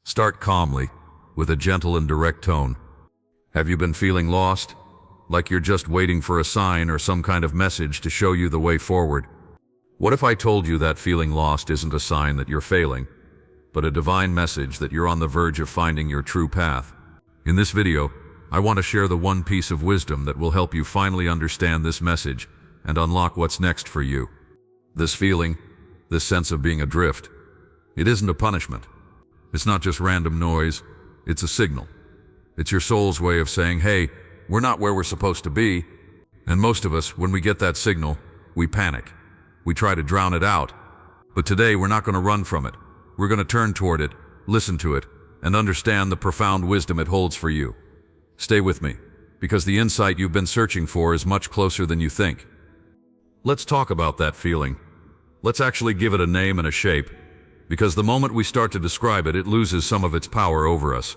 Start calmly, with a gentle and direct tone. Have you been feeling lost? Like you're just waiting for a sign or some kind of message to show you the way forward? What if I told you that feeling lost isn't a sign that you're failing, but a divine message that you're on the verge of finding your true path? In this video, I want to share the one piece of wisdom that will help you finally understand this message and unlock what's next for you. This feeling, this sense of being adrift, it isn't a punishment. It's not just random noise, it's a signal. It's your soul's way of saying, hey, we're not where we're supposed to be. And most of us, when we get that signal, we panic. We try to drown it out. But today, we're not going to run from it. We're going to turn toward it, listen to it, and understand the profound wisdom it holds for you. Stay with me, because the insight you've been searching for is much closer than you think. Let's talk about that feeling. Let's actually give it a name and a shape, because the moment we start to describe it, it loses some of its power over us.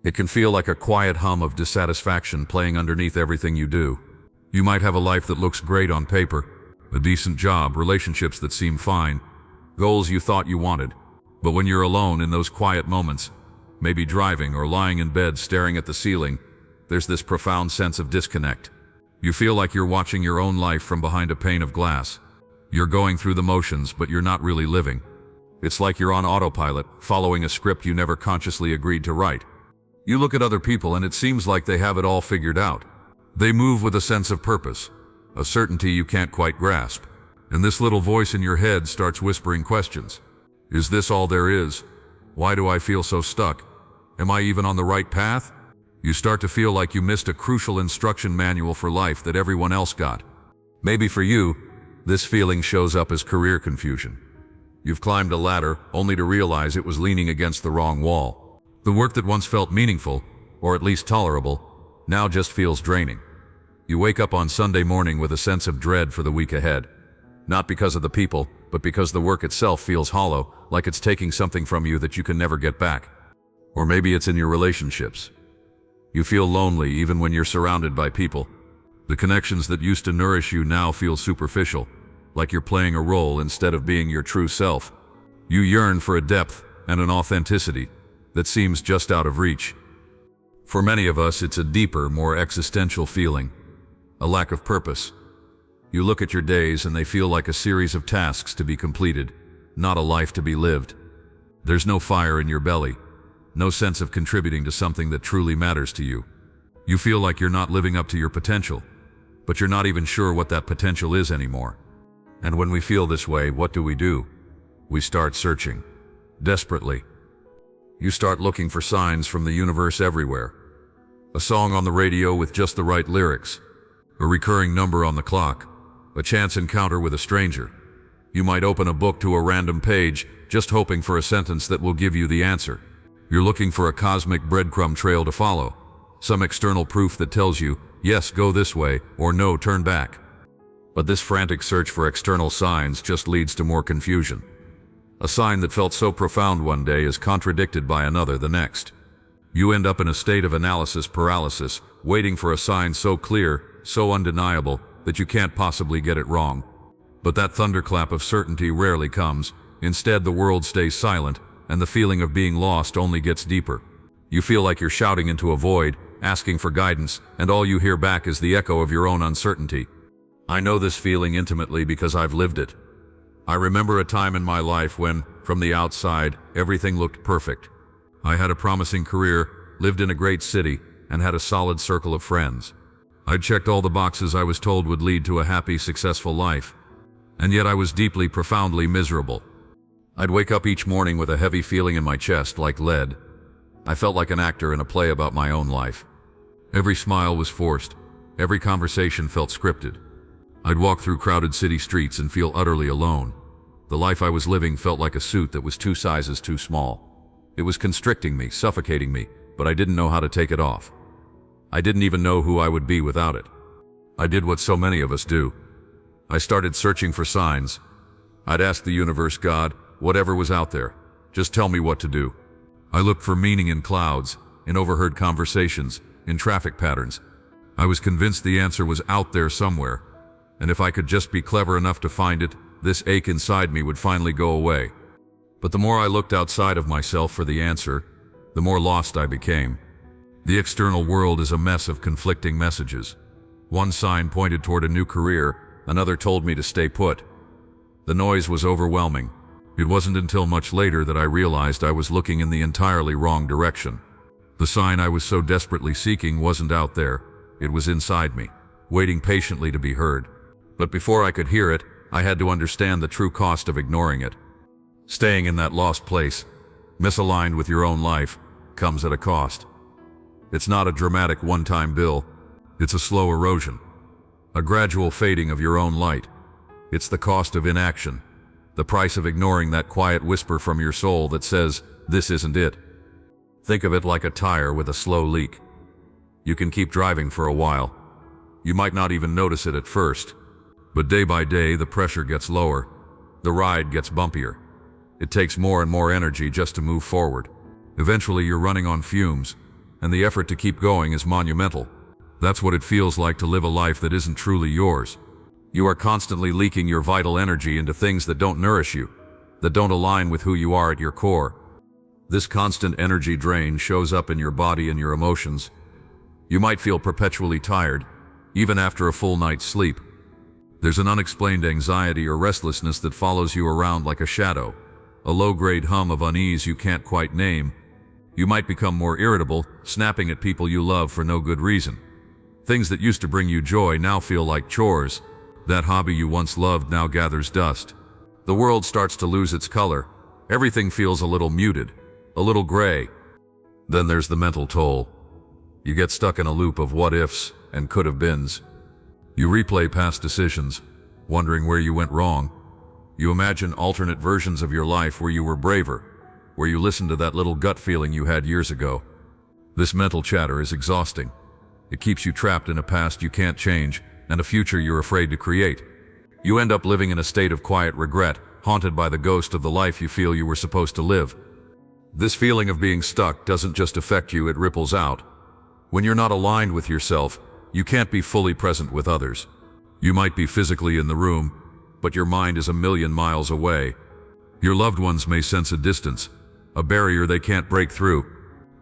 It can feel like a quiet hum of dissatisfaction playing underneath everything you do. You might have a life that looks great on paper, a decent job, relationships that seem fine, goals you thought you wanted. But when you're alone in those quiet moments, maybe driving or lying in bed staring at the ceiling, there's this profound sense of disconnect. You feel like you're watching your own life from behind a pane of glass. You're going through the motions, but you're not really living. It's like you're on autopilot, following a script you never consciously agreed to write. You look at other people and it seems like they have it all figured out. They move with a sense of purpose, a certainty you can't quite grasp. And this little voice in your head starts whispering questions. Is this all there is? Why do I feel so stuck? Am I even on the right path? You start to feel like you missed a crucial instruction manual for life that everyone else got. Maybe for you, this feeling shows up as career confusion. You've climbed a ladder only to realize it was leaning against the wrong wall. The work that once felt meaningful, or at least tolerable, now just feels draining. You wake up on Sunday morning with a sense of dread for the week ahead. Not because of the people, but because the work itself feels hollow, like it's taking something from you that you can never get back. Or maybe it's in your relationships. You feel lonely even when you're surrounded by people. The connections that used to nourish you now feel superficial, like you're playing a role instead of being your true self. You yearn for a depth and an authenticity that seems just out of reach. For many of us, it's a deeper, more existential feeling, a lack of purpose. You look at your days and they feel like a series of tasks to be completed, not a life to be lived. There's no fire in your belly, no sense of contributing to something that truly matters to you. You feel like you're not living up to your potential, but you're not even sure what that potential is anymore. And when we feel this way, what do? We start searching, desperately. You start looking for signs from the universe everywhere. A song on the radio with just the right lyrics, a recurring number on the clock, a chance encounter with a stranger. You might open a book to a random page, just hoping for a sentence that will give you the answer. You're looking for a cosmic breadcrumb trail to follow, some external proof that tells you, yes, go this way, or no, turn back. But this frantic search for external signs just leads to more confusion. A sign that felt so profound one day is contradicted by another the next. You end up in a state of analysis paralysis, waiting for a sign so clear, so undeniable, that you can't possibly get it wrong. But that thunderclap of certainty rarely comes. Instead, the world stays silent, and the feeling of being lost only gets deeper. You feel like you're shouting into a void, asking for guidance, and all you hear back is the echo of your own uncertainty. I know this feeling intimately because I've lived it. I remember a time in my life when, from the outside, everything looked perfect. I had a promising career, lived in a great city, and had a solid circle of friends. I'd checked all the boxes I was told would lead to a happy, successful life. And yet I was deeply, profoundly miserable. I'd wake up each morning with a heavy feeling in my chest, like lead. I felt like an actor in a play about my own life. Every smile was forced. Every conversation felt scripted. I'd walk through crowded city streets and feel utterly alone. The life I was living felt like a suit that was 2 sizes too small. It was constricting me, suffocating me, but I didn't know how to take it off. I didn't even know who I would be without it. I did what so many of us do. I started searching for signs. I'd ask the universe, God, whatever was out there, just tell me what to do. I looked for meaning in clouds, in overheard conversations, in traffic patterns. I was convinced the answer was out there somewhere. And if I could just be clever enough to find it, this ache inside me would finally go away. But the more I looked outside of myself for the answer, the more lost I became. The external world is a mess of conflicting messages. One sign pointed toward a new career, another told me to stay put. The noise was overwhelming. It wasn't until much later that I realized I was looking in the entirely wrong direction. The sign I was so desperately seeking wasn't out there. It was inside me, waiting patiently to be heard. But before I could hear it, I had to understand the true cost of ignoring it. Staying in that lost place, misaligned with your own life, comes at a cost. It's not a dramatic one-time bill. It's a slow erosion, a gradual fading of your own light. It's the cost of inaction, the price of ignoring that quiet whisper from your soul that says, "This isn't it." Think of it like a tire with a slow leak. You can keep driving for a while. You might not even notice it at first, but day by day the pressure gets lower. The ride gets bumpier. It takes more and more energy just to move forward. Eventually you're running on fumes, and the effort to keep going is monumental. That's what it feels like to live a life that isn't truly yours. You are constantly leaking your vital energy into things that don't nourish you, that don't align with who you are at your core. This constant energy drain shows up in your body and your emotions. You might feel perpetually tired, even after a full night's sleep. There's an unexplained anxiety or restlessness that follows you around like a shadow, a low-grade hum of unease you can't quite name. You might become more irritable, snapping at people you love for no good reason. Things that used to bring you joy now feel like chores. That hobby you once loved now gathers dust. The world starts to lose its color. Everything feels a little muted, a little gray. Then there's the mental toll. You get stuck in a loop of what-ifs and could-have-beens. You replay past decisions, wondering where you went wrong. You imagine alternate versions of your life where you were braver, where you listened to that little gut feeling you had years ago. This mental chatter is exhausting. It keeps you trapped in a past you can't change and a future you're afraid to create. You end up living in a state of quiet regret, haunted by the ghost of the life you feel you were supposed to live. This feeling of being stuck doesn't just affect you, it ripples out. When you're not aligned with yourself, you can't be fully present with others. You might be physically in the room, but your mind is a million miles away. Your loved ones may sense a distance, a barrier they can't break through.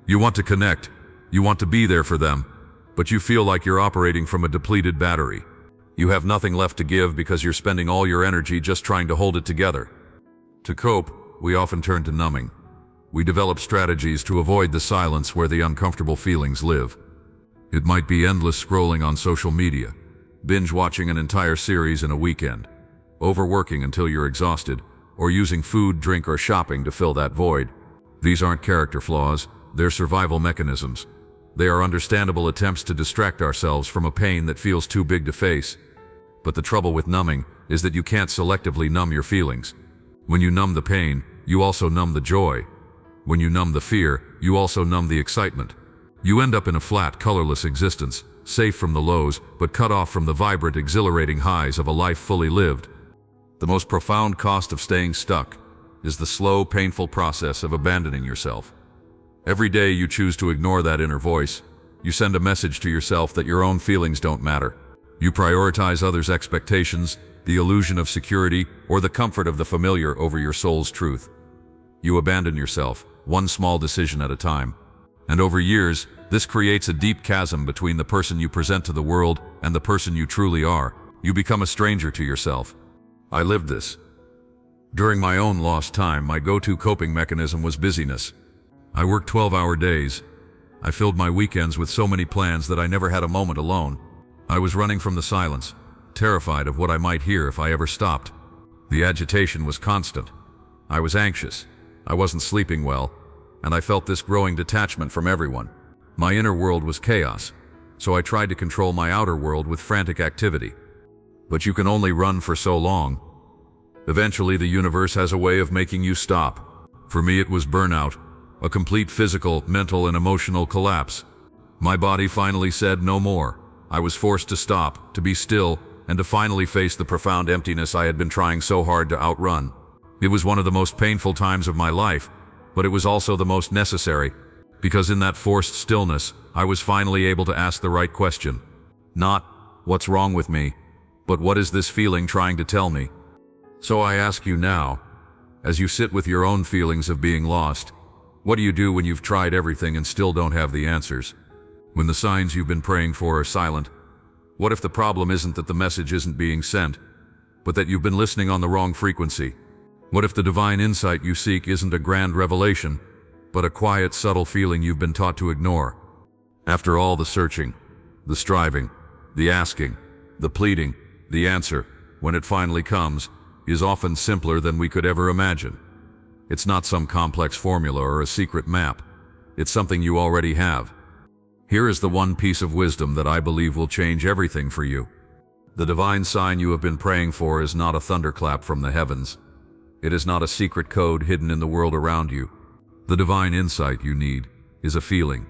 You want to connect, you want to be there for them, but you feel like you're operating from a depleted battery. You have nothing left to give because you're spending all your energy just trying to hold it together. To cope, we often turn to numbing. We develop strategies to avoid the silence where the uncomfortable feelings live. It might be endless scrolling on social media, binge-watching an entire series in a weekend, overworking until you're exhausted, or using food, drink, or shopping to fill that void. These aren't character flaws, they're survival mechanisms. They are understandable attempts to distract ourselves from a pain that feels too big to face. But the trouble with numbing is that you can't selectively numb your feelings. When you numb the pain, you also numb the joy. When you numb the fear, you also numb the excitement. You end up in a flat, colorless existence, safe from the lows, but cut off from the vibrant, exhilarating highs of a life fully lived. The most profound cost of staying stuck is the slow, painful process of abandoning yourself. Every day you choose to ignore that inner voice. You send a message to yourself that your own feelings don't matter. You prioritize others' expectations, the illusion of security, or the comfort of the familiar over your soul's truth. You abandon yourself, one small decision at a time. And over years, this creates a deep chasm between the person you present to the world and the person you truly are. You become a stranger to yourself. I lived this. During my own lost time, my go-to coping mechanism was busyness. I worked 12-hour days. I filled my weekends with so many plans that I never had a moment alone. I was running from the silence, terrified of what I might hear if I ever stopped. The agitation was constant. I was anxious. I wasn't sleeping well, and I felt this growing detachment from everyone. My inner world was chaos, so I tried to control my outer world with frantic activity. But you can only run for so long. Eventually, the universe has a way of making you stop. For me, it was burnout. A complete physical, mental, and emotional collapse. My body finally said no more. I was forced to stop, to be still, and to finally face the profound emptiness I had been trying so hard to outrun. It was one of the most painful times of my life, but it was also the most necessary, because in that forced stillness, I was finally able to ask the right question. Not, what's wrong with me, but what is this feeling trying to tell me? So I ask you now, As you sit with your own feelings of being lost, what do you do when you've tried everything and still don't have the answers? When the signs you've been praying for are silent? What if the problem isn't that the message isn't being sent, but that you've been listening on the wrong frequency? What if the divine insight you seek isn't a grand revelation, but a quiet, subtle feeling you've been taught to ignore? After all the searching, the striving, the asking, the pleading, the answer, when it finally comes, is often simpler than we could ever imagine. It's not some complex formula or a secret map. It's something you already have. Here is the one piece of wisdom that I believe will change everything for you. The divine sign you have been praying for is not a thunderclap from the heavens. It is not a secret code hidden in the world around you. The divine insight you need is a feeling.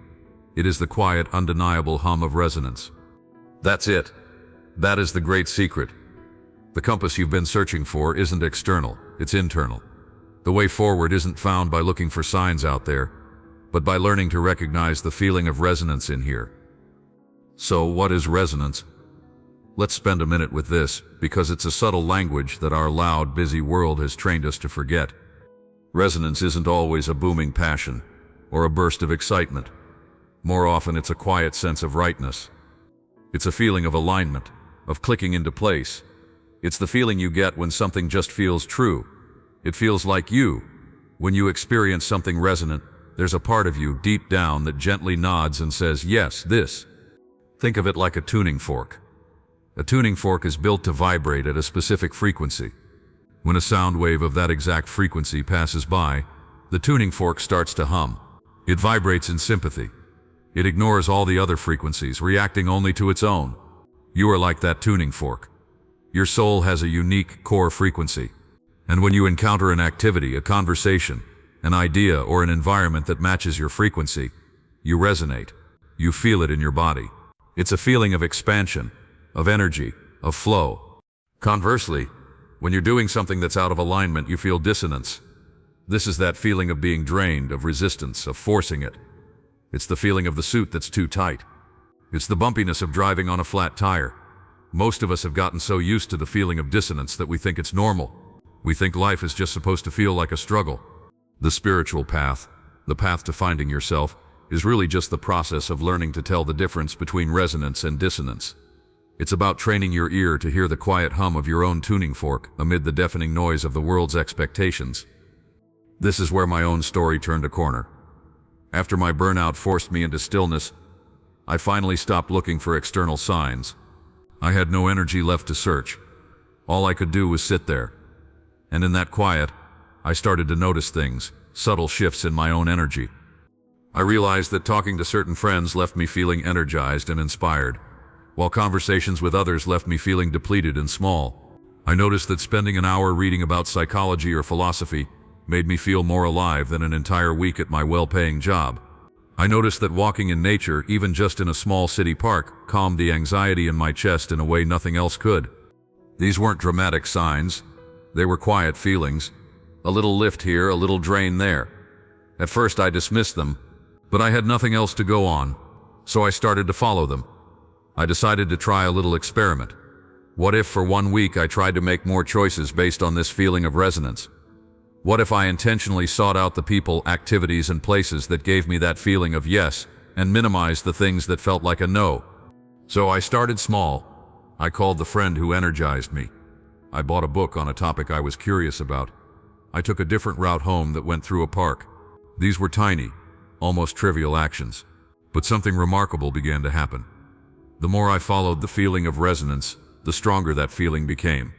It is the quiet, undeniable hum of resonance. That's it. That is the great secret. The compass you've been searching for isn't external, it's internal. The way forward isn't found by looking for signs out there, but by learning to recognize the feeling of resonance in here. So, what is resonance? Let's spend a minute with this, because it's a subtle language that our loud, busy world has trained us to forget. Resonance isn't always a booming passion or a burst of excitement. More often, it's a quiet sense of rightness. It's a feeling of alignment, of clicking into place. It's the feeling you get when something just feels true. It feels like you. When you experience something resonant, there's a part of you deep down that gently nods and says, yes, this. Think of it like a tuning fork. A tuning fork is built to vibrate at a specific frequency. When a sound wave of that exact frequency passes by, the tuning fork starts to hum. It vibrates in sympathy. It ignores all the other frequencies, reacting only to its own. You are like that tuning fork. Your soul has a unique core frequency. And when you encounter an activity, a conversation, an idea, or an environment that matches your frequency, you resonate. You feel it in your body. It's a feeling of expansion, of energy, of flow. Conversely, when you're doing something that's out of alignment, you feel dissonance. This is that feeling of being drained, of resistance, of forcing it. It's the feeling of the suit that's too tight. It's the bumpiness of driving on a flat tire. Most of us have gotten so used to the feeling of dissonance that we think it's normal. We think life is just supposed to feel like a struggle. The spiritual path, the path to finding yourself, is really just the process of learning to tell the difference between resonance and dissonance. It's about training your ear to hear the quiet hum of your own tuning fork amid the deafening noise of the world's expectations. This is where my own story turned a corner. After my burnout forced me into stillness, I finally stopped looking for external signs. I had no energy left to search. All I could do was sit there. And in that quiet, I started to notice things, subtle shifts in my own energy. I realized that talking to certain friends left me feeling energized and inspired, while conversations with others left me feeling depleted and small. I noticed that spending an hour reading about psychology or philosophy made me feel more alive than an entire week at my well-paying job. I noticed that walking in nature, even just in a small city park, calmed the anxiety in my chest in a way nothing else could. These weren't dramatic signs. They were quiet feelings. A little lift here, a little drain there. At first I dismissed them, but I had nothing else to go on, so I started to follow them. I decided to try a little experiment. What if for 1 week I tried to make more choices based on this feeling of resonance? What if I intentionally sought out the people, activities, and places that gave me that feeling of yes, and minimized the things that felt like a no? So I started small. I called the friend who energized me. I bought a book on a topic I was curious about. I took a different route home that went through a park. These were tiny, almost trivial actions, but something remarkable began to happen. The more I followed the feeling of resonance, the stronger that feeling became.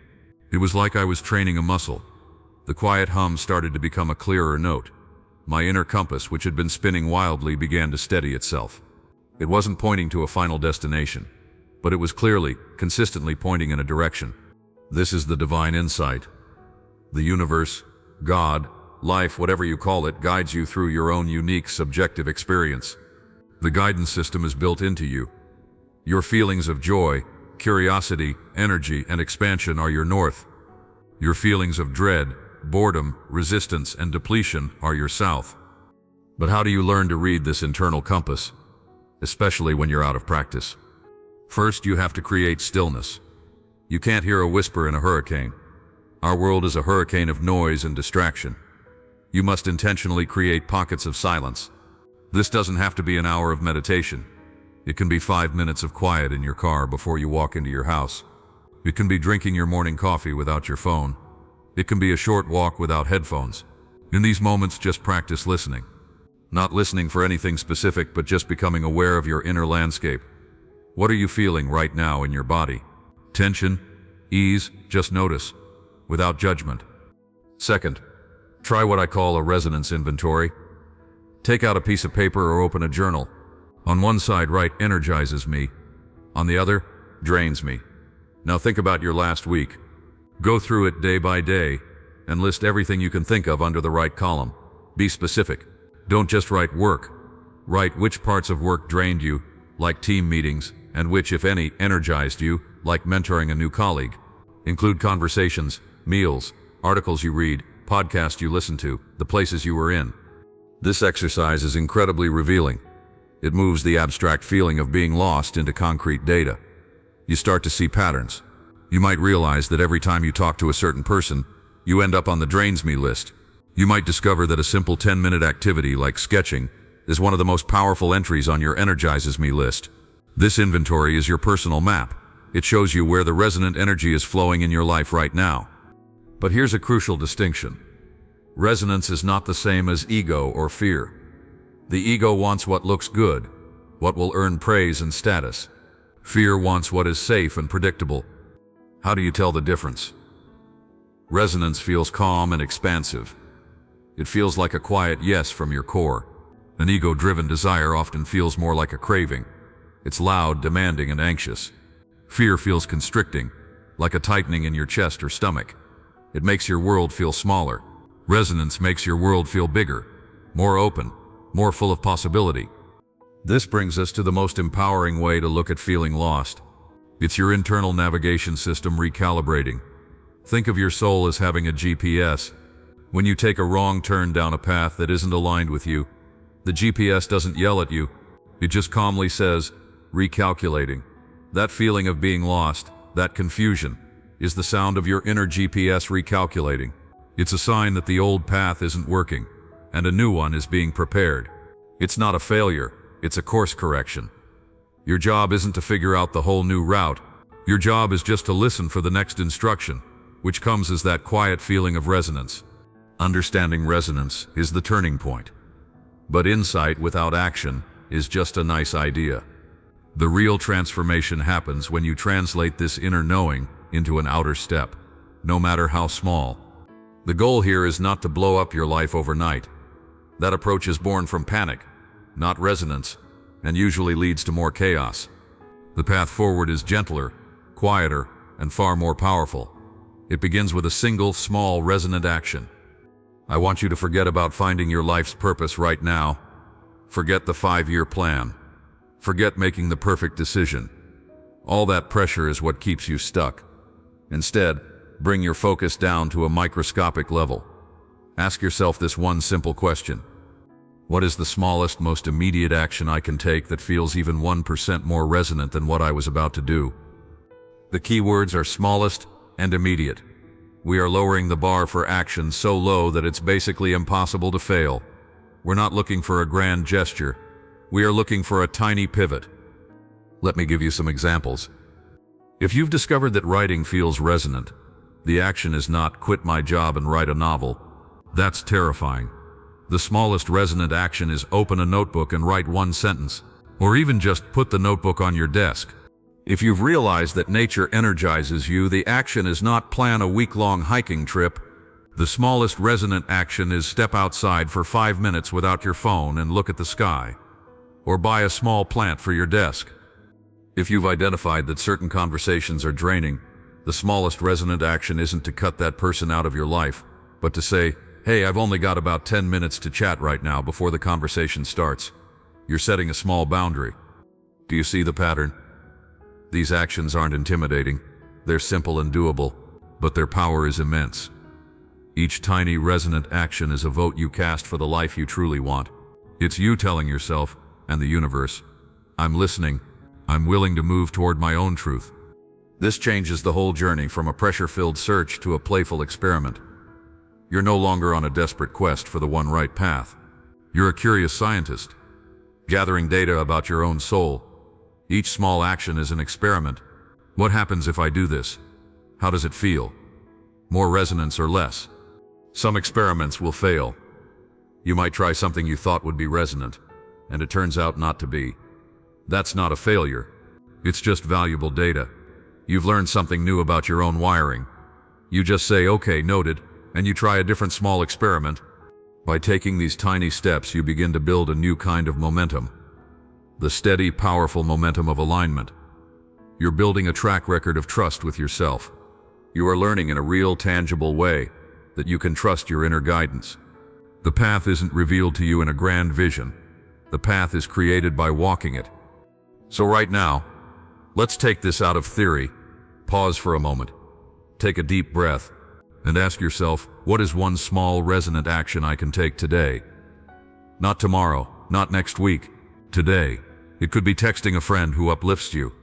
It was like I was training a muscle. The quiet hum started to become a clearer note. My inner compass, which had been spinning wildly, began to steady itself. It wasn't pointing to a final destination, but it was clearly, consistently pointing in a direction. This is the divine insight. The universe, God, life, whatever you call it, guides you through your own unique subjective experience. The guidance system is built into you. Your feelings of joy, curiosity, energy, and expansion are your north. Your feelings of dread, boredom, resistance, and depletion are your south. But how do you learn to read this internal compass, especially when you're out of practice? First, you have to create stillness. You can't hear a whisper in a hurricane. Our world is a hurricane of noise and distraction. You must intentionally create pockets of silence. This doesn't have to be an hour of meditation. It can be 5 minutes of quiet in your car before you walk into your house. It can be drinking your morning coffee without your phone. It can be a short walk without headphones. In these moments, just practice listening. Not listening for anything specific, but just becoming aware of your inner landscape. What are you feeling right now in your body? Tension? Ease? Just notice, without judgment. Second, try what I call a resonance inventory. Take out a piece of paper or open a journal. On one side, write energizes me. On the other, drains me. Now think about your last week. Go through it day by day and list everything you can think of under the right column. Be specific. Don't just write work. Write which parts of work drained you, like team meetings, and which, if any, energized you, like mentoring a new colleague. Include conversations, meals, articles you read, podcasts you listen to, the places you were in. This exercise is incredibly revealing. It moves the abstract feeling of being lost into concrete data. You start to see patterns. You might realize that every time you talk to a certain person, you end up on the drains me list. You might discover that a simple 10-minute activity like sketching is one of the most powerful entries on your energizes me list. This inventory is your personal map. It shows you where the resonant energy is flowing in your life right now. But here's a crucial distinction. Resonance is not the same as ego or fear. The ego wants what looks good, what will earn praise and status. Fear wants what is safe and predictable. How do you tell the difference? Resonance feels calm and expansive. It feels like a quiet yes from your core. An ego-driven desire often feels more like a craving. It's loud, demanding, and anxious. Fear feels constricting, like a tightening in your chest or stomach. It makes your world feel smaller. Resonance makes your world feel bigger, more open, more full of possibility. This brings us to the most empowering way to look at feeling lost. It's your internal navigation system recalibrating. Think of your soul as having a GPS. When you take a wrong turn down a path that isn't aligned with you, the GPS doesn't yell at you. It just calmly says, recalculating. That feeling of being lost, that confusion, is the sound of your inner GPS recalculating. It's a sign that the old path isn't working, and a new one is being prepared. It's not a failure, it's a course correction. Your job isn't to figure out the whole new route. Your job is just to listen for the next instruction, which comes as that quiet feeling of resonance. Understanding resonance is the turning point. But insight without action is just a nice idea. The real transformation happens when you translate this inner knowing into an outer step, no matter how small. The goal here is not to blow up your life overnight. That approach is born from panic, not resonance, and usually leads to more chaos. The path forward is gentler, quieter, and far more powerful. It begins with a single, small, resonant action. I want you to forget about finding your life's purpose right now. Forget the 5-year plan. Forget making the perfect decision. All that pressure is what keeps you stuck. Instead, bring your focus down to a microscopic level. Ask yourself this one simple question. What is the smallest, most immediate action I can take that feels even 1% more resonant than what I was about to do? The key words are smallest and immediate. We are lowering the bar for action so low that it's basically impossible to fail. We're not looking for a grand gesture. We are looking for a tiny pivot. Let me give you some examples. If you've discovered that writing feels resonant, the action is not quit my job and write a novel. That's terrifying. The smallest resonant action is open a notebook and write one sentence, or even just put the notebook on your desk. If you've realized that nature energizes you, the action is not plan a week-long hiking trip. The smallest resonant action is step outside for 5 minutes without your phone and look at the sky, or buy a small plant for your desk. If you've identified that certain conversations are draining, the smallest resonant action isn't to cut that person out of your life, but to say, hey, I've only got about 10 minutes to chat right now before the conversation starts. You're setting a small boundary. Do you see the pattern? These actions aren't intimidating. They're simple and doable, but their power is immense. Each tiny resonant action is a vote you cast for the life you truly want. It's you telling yourself and the universe, I'm listening. I'm willing to move toward my own truth. This changes the whole journey from a pressure-filled search to a playful experiment. You're no longer on a desperate quest for the one right path. You're a curious scientist, gathering data about your own soul. Each small action is an experiment. What happens if I do this? How does it feel? More resonance or less? Some experiments will fail. You might try something you thought would be resonant, and it turns out not to be. That's not a failure. It's just valuable data. You've learned something new about your own wiring. You just say, okay, noted, and you try a different small experiment. By taking these tiny steps, you begin to build a new kind of momentum. The steady, powerful momentum of alignment. You're building a track record of trust with yourself. You are learning in a real, tangible way that you can trust your inner guidance. The path isn't revealed to you in a grand vision. The path is created by walking it. So right now, let's take this out of theory. Pause for a moment. Take a deep breath and ask yourself, what is one small, resonant action I can take today? Not tomorrow, not next week. Today. It could be texting a friend who uplifts you.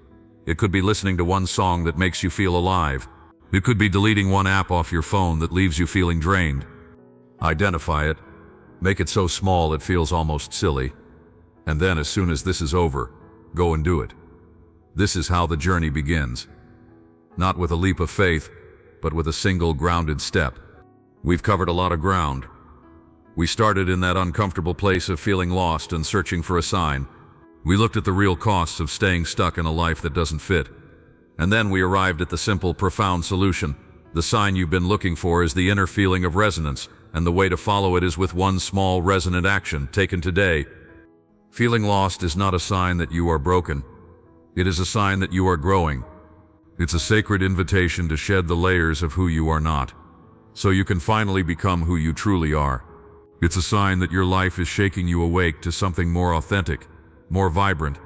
It could be listening to one song that makes you feel alive. It could be deleting one app off your phone that leaves you feeling drained. Identify it. Make it so small it feels almost silly. And then, as soon as this is over, go and do it. This is how the journey begins. Not with a leap of faith, but with a single grounded step. We've covered a lot of ground. We started in that uncomfortable place of feeling lost and searching for a sign. We looked at the real costs of staying stuck in a life that doesn't fit. And then we arrived at the simple, profound solution. The sign you've been looking for is the inner feeling of resonance, and the way to follow it is with one small, resonant action taken today. Feeling lost is not a sign that you are broken. It is a sign that you are growing. It's a sacred invitation to shed the layers of who you are not, so you can finally become who you truly are. It's a sign that your life is shaking you awake to something more authentic, more vibrant.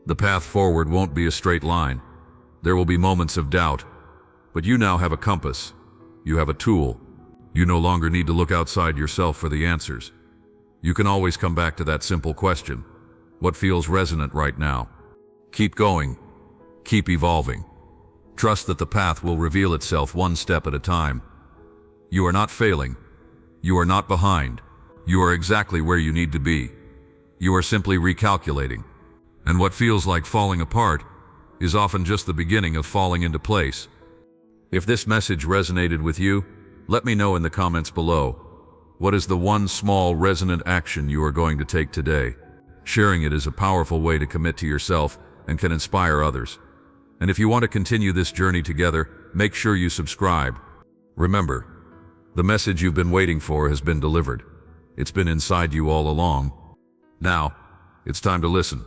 The path forward won't be a straight line. There will be moments of doubt, but you now have a compass. You have a tool. You no longer need to look outside yourself for the answers. You can always come back to that simple question. What feels resonant right now? Keep going. Keep evolving. Trust that the path will reveal itself one step at a time. You are not failing. You are not behind. You are exactly where you need to be. You are simply recalculating. And what feels like falling apart is often just the beginning of falling into place. If this message resonated with you, let me know in the comments below. What is the one small resonant action you are going to take today? Sharing it is a powerful way to commit to yourself and can inspire others. And if you want to continue this journey together, make sure you subscribe. Remember, the message you've been waiting for has been delivered. It's been inside you all along. Now, it's time to listen.